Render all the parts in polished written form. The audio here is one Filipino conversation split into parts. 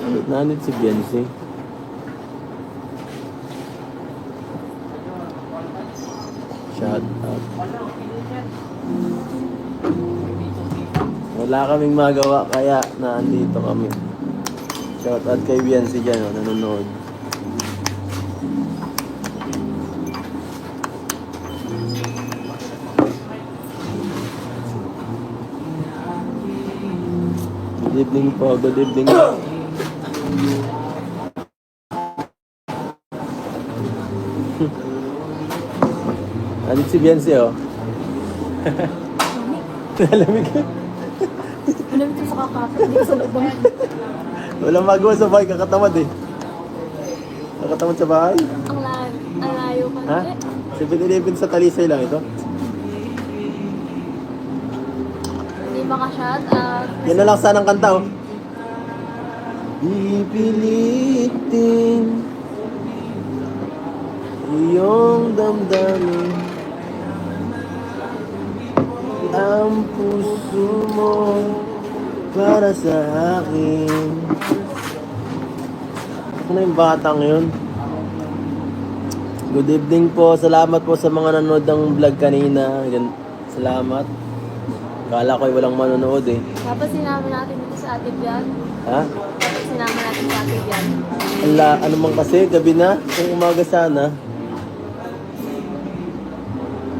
Nanit si Biancy. Shout out. Wala kaming magawa kaya naandito kami. Shout out kay Biancy dyan, nanonood. Good evening po, good evening po. Anit si Biancy, oh. Nalamig ka. Malamig ko sa kakapit. Hindi ko sa loob naman. Walang magawa sa bahay, kakatamad eh. Kakatamad sa bahay? Ang layo pa. Ha? 7-Eleven sa Talisay lang ito. Hindi maka-shot. Yan na lang sanang kanta, oh. Pipilitin iyong damdamin ang puso mo para sa akin. Ano yung batang yun? Good evening po. Salamat po sa mga nanonood ng vlog kanina. Salamat. Kala ko ay walang manonood eh. Dapat sinama natin dito sa Ate Bian. Ha? Dapat sinama natin sa Ate Bian. Ano man kasi, gabi na. Kung umaga sana.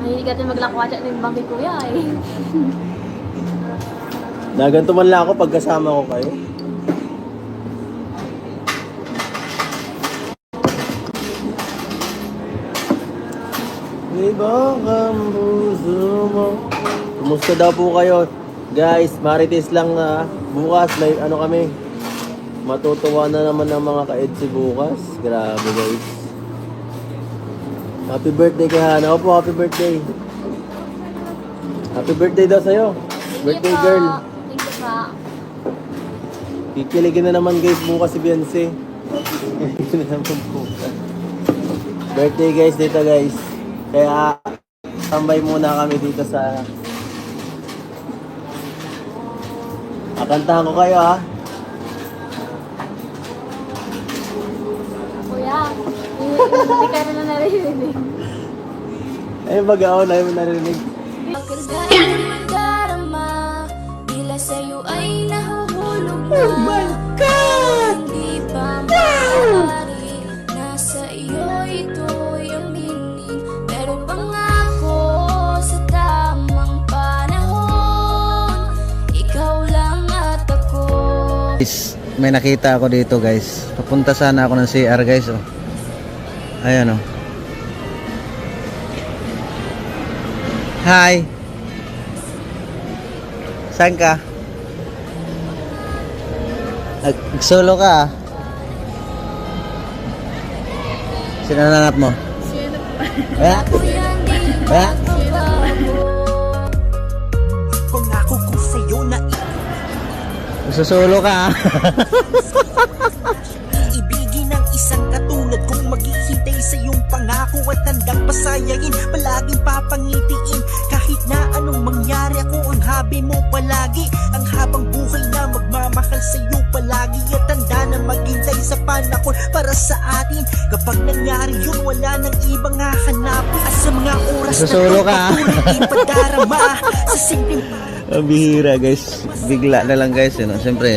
Mahilig natin maglakwatsa ng bangkay kuya eh. Naganto man lang ako pagkasama ko kayo. Iba ang puso mo. Kumusta daw po kayo? Guys, marites lang na bukas may ano kami. Matutuwa na naman ng mga ka-EDSI bukas. Grabe guys. Happy birthday kay Hana. Opo, happy birthday. Happy birthday daw sa'yo. Birthday girl. Thank you pa. Kikiligin na naman guys bukas si Biancy. Kikiligin na naman bukas. Birthday guys dito guys. Kaya tambay muna kami dito sa... Kakantahan ko kayo ha. Kuya, hindi ka na narinig. Ayun baga na yung narinig. Pagkagaya ng darama, bila sa'yo ay nahuhulog na. Oh my God! Hindi pa maaari, nasa iyo ito'y aminin. Pero pangako sa tamang panahon, ikaw lang at ako. Guys, may nakita ako dito guys. Papunta sana ako ng CR guys, oh. Ayan, oh. Hi. Saan ka? Solo ka, ah. Sino nanap mo? Kaya? Kaya? Pangako ko sa'yo na Solo ka, ah. ibigin ang isang katulad kong maghihintay sa iyong pangako at handang pasayain, palaging papangitiin. Kahit na anong mangyari, ako ang habi mo palagi. Ang habang buhay na magmamahal sa iyo palagi, at tanda na maghintay sa panahon para sa atin. Kapag nangyari yun, wala nang ibang hahanapin. At sa mga oras na Solo ka, ah. patuloy ipadarama sa simpleng Ang bihira guys. Bigla na lang guys, you know. Siyempre